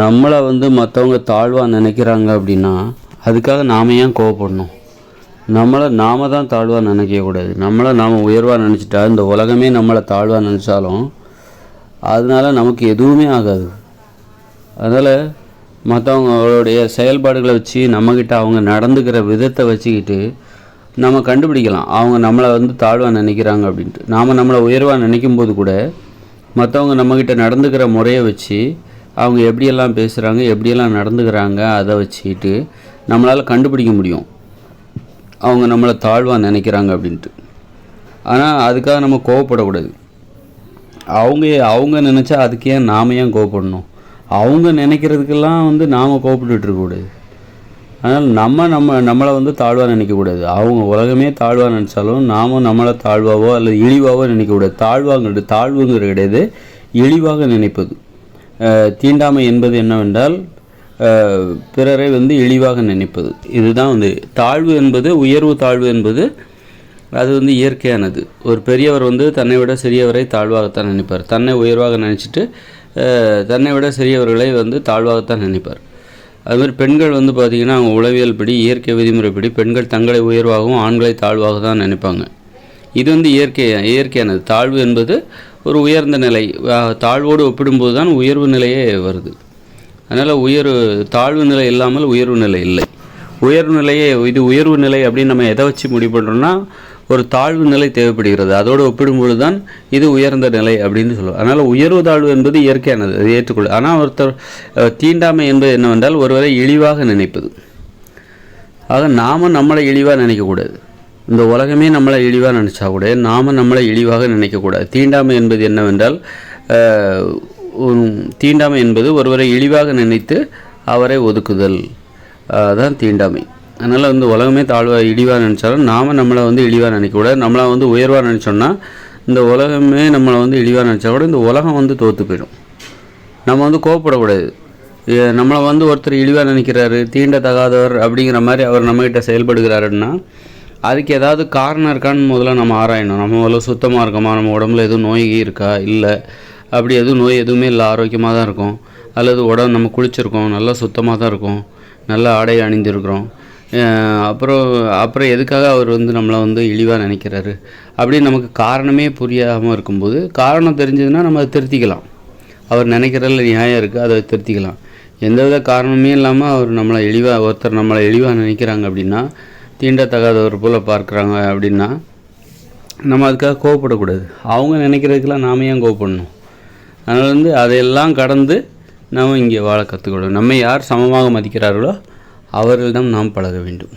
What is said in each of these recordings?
நம்மளை வந்து மற்றவங்க தாழ்வாக நினைக்கிறாங்க அப்படின்னா அதுக்காக நாம் ஏன் கோவப்படணும்? நாம தான் தாழ்வாக நினைக்கக்கூடாது. நாம் உயர்வாக நினச்சிட்டா இந்த உலகமே நம்மளை தாழ்வாக நினச்சாலும் அதனால் நமக்கு எதுவுமே ஆகாது. அதனால் மற்றவங்களுடைய செயல்பாடுகளை வச்சு நம்மக்கிட்ட அவங்க நடந்துக்கிற விதத்தை வச்சுக்கிட்டு நம்ம கண்டுபிடிக்கலாம் அவங்க நம்மளை வந்து தாழ்வாக நினைக்கிறாங்க அப்படின்ட்டு. நாம் நம்மளை உயர்வாக நினைக்கும் போது கூட மற்றவங்க நம்மக்கிட்ட நடந்துக்கிற முறையை வச்சு அவங்க எப்படியெல்லாம் பேசுகிறாங்க, எப்படியெல்லாம் நடந்துக்கிறாங்க, அதை வச்சுக்கிட்டு நம்மளால் கண்டுபிடிக்க முடியும் அவங்க நம்மளை தாழ்வாக நினைக்கிறாங்க அப்படின்ட்டு. ஆனால் அதுக்காக நம்ம கோவப்படக்கூடாது. அவங்க நினச்சா அதுக்கு ஏன் நாம் ஏன் கோவப்படணும்? அவங்க நினைக்கிறதுக்கெல்லாம் வந்து நாம் கோவப்பட்டுட்டு இருக்கக்கூடாது. அதனால் நம்மளை வந்து தாழ்வாக நினைக்கக்கூடாது. அவங்க உலகமே தாழ்வாக நினச்சாலும் நாம் நம்மளை தாழ்வாவோ அல்லது இழிவாவோ நினைக்கக்கூடாது. தாழ்வுங்கிறது கிடையாது, இழிவாக நினைப்பது. தீண்டாமை என்பது என்னவென்றால் பிறரை வந்து இழிவாக நினைப்பது. இதுதான் வந்து தாழ்வு என்பது. உயர்வு தாழ்வு என்பது அது வந்து இயற்கையானது. ஒரு பெரியவர் வந்து தன்னை விட சிறியவரை தாழ்வாகத்தான் நினைப்பார். தன்னை உயர்வாக நினச்சிட்டு தன்னை விட சிறியவர்களை வந்து தாழ்வாகத்தான் நினைப்பார். அதுமாதிரி பெண்கள் வந்து பார்த்திங்கன்னா அவங்க உளவியல் படி, இயற்கை விதிமுறைப்படி பெண்கள் தங்களை உயர்வாகவும் ஆண்களை தாழ்வாக தான் நினைப்பாங்க. இது வந்து இயற்கையானது. தாழ்வு என்பது ஒரு உயர்ந்த நிலை. தாழ்வோடு ஒப்பிடும்போது தான் உயர்வு நிலையே வருது. அதனால் தாழ்வு நிலை இல்லாமல் உயர்வு நிலை இல்லை. இது உயர்வு நிலை அப்படின்னு நம்ம எதை வச்சு முடிவு பண்ணுறோம்னா ஒரு தாழ்வு நிலை தேவைப்படுகிறது. அதோடு ஒப்பிடும்போது தான் இது உயர்ந்த நிலை அப்படின்னு சொல்லுவோம். அதனால் உயர்வு தாழ்வு என்பது இயற்கையானது, அது ஏற்றுக்கொள்ள. ஆனால் ஒருத்தர் தீண்டாமை என்பது என்னவென்றால் ஒருவரை இழிவாக நினைப்பது. ஆக நாம் நம்மளை இழிவாக நினைக்கக்கூடாது. இந்த உலகமே நம்மளை இழிவாக நினச்சா கூட நாம் நம்மளை இழிவாக நினைக்கக்கூடாது. தீண்டாமை என்பது என்னவென்றால் தீண்டாமை என்பது ஒருவரை இழிவாக நினைத்து அவரை ஒதுக்குதல், அதுதான் தீண்டாமை. அதனால் வந்து உலகமே இழிவாக நினச்சாலும் நாம் நம்மளை வந்து இழிவாக நினைக்கக்கூடாது. நம்மளை வந்து உயர்வாக நினச்சோன்னா இந்த உலகமே நம்மளை வந்து இழிவாக நினச்சா கூட இந்த உலகம் வந்து தோற்று போயிடும். நம்ம வந்து கோவப்படக்கூடாது. நம்மளை வந்து ஒருத்தர் இழிவாக நினைக்கிறாரு, தீண்டத்தகாதவர் அப்படிங்கிற மாதிரி அவர் நம்மகிட்ட செயல்படுகிறாருன்னா அதுக்கு ஏதாவது காரணம் இருக்கான்னு முதல்ல நம்ம ஆராயணும். நம்ம முதல்ல சுத்தமாக இருக்கோமா, நம்ம உடம்புல எதுவும் நோய் இருக்கா, இல்லை அப்படி நோய் எதுவுமே இல்லை, ஆரோக்கியமாக தான் இருக்கும், அல்லது நம்ம குளிச்சிருக்கோம், நல்லா சுத்தமாக தான் இருக்கும், நல்ல ஆடை அணிந்திருக்கிறோம், அப்புறம் எதுக்காக அவர் வந்து நம்மளை வந்து இழிவாக நினைக்கிறாரு அப்படின்னு நமக்கு காரணமே புரியாமல் இருக்கும்போது காரணம் தெரிஞ்சதுன்னா நம்ம அதை திருத்திக்கலாம். அவர் நினைக்கிறதுல நியாயம் இருக்குது, அதை திருத்திக்கலாம். எந்தவித காரணமே இல்லாமல் ஒருத்தர் நம்மளை இழிவாக நினைக்கிறாங்க அப்படின்னா, தீண்டத்தகாதவர் போல் பார்க்குறாங்க அப்படின்னா நம்ம அதுக்காக கோவப்படக்கூடாது. அவங்க நினைக்கிறதுக்கெல்லாம் நாம் ஏன் கோவப்படணும்? அதனால் வந்து அதையெல்லாம் கடந்து நாம் இங்கே வாழ கற்றுக்கொள்ளணும். நம்மை யார் சமமாக மதிக்கிறார்களோ அவர்களிடம் நாம் பழக வேண்டும்.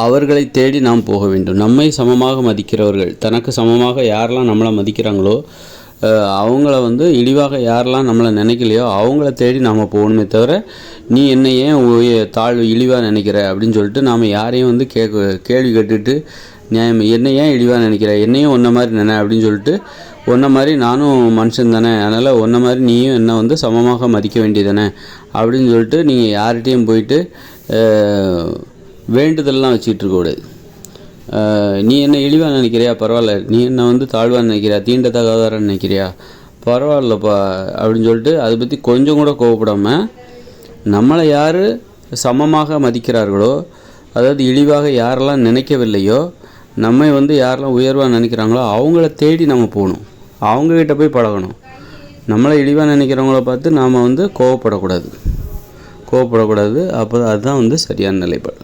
அவர்களை தேடி நாம் போக வேண்டும். நம்மை சமமாக மதிக்கிறவர்கள், தனக்கு சமமாக யாரெல்லாம் நம்மளை மதிக்கிறாங்களோ அவங்கள வந்து இழிவாக யாரெல்லாம் நம்மளை நினைக்கலையோ அவங்கள தேடி நாம் போகணுமே தவிர நீ என்னை ஏன் இழிவாக நினைக்கிற அப்படின்னு சொல்லிட்டு நாம் யாரையும் வந்து கேள்வி கேட்டுட்டு நியாயம் என்னை ஏன் இழிவாக நினைக்கிற, என்னையும் ஒன்றை மாதிரி நினை அப்படின்னு சொல்லிட்டு ஒன்றை மாதிரி நானும் மனுஷன் தானே, அதனால் ஒன்றை மாதிரி நீயும் என்னை வந்து சமமாக மதிக்க வேண்டியதானே அப்படின்னு சொல்லிட்டு நீங்கள் யார்கிட்டையும் போயிட்டு வேண்டுதல்லாம் வச்சுக்கிட்டு இருக்கக்கூடாது. நீ என்ன இழிவாக நினைக்கிறியா, பரவாயில்ல, நீ என்ன வந்து தாழ்வாக நினைக்கிறியா, தீண்டத்தகாதவராக நினைக்கிறியா, பரவாயில்லப்பா அப்படின்னு சொல்லிட்டு அதை பற்றி கொஞ்சம் கூட கோவப்படாமல் நம்மளை யார் சமமாக மதிக்கிறார்களோ, அதாவது இழிவாக யாரெல்லாம் நினைக்கவில்லையோ, நம்மை வந்து யாரெல்லாம் உயர்வாக நினைக்கிறாங்களோ அவங்கள தேடி நம்ம போகணும், அவங்கக்கிட்ட போய் பழகணும். நம்மளை இழிவாக நினைக்கிறவங்கள பார்த்து நாம் வந்து கோவப்படக்கூடாது. அப்போ அதுதான் வந்து சரியான நிலைப்பாடு.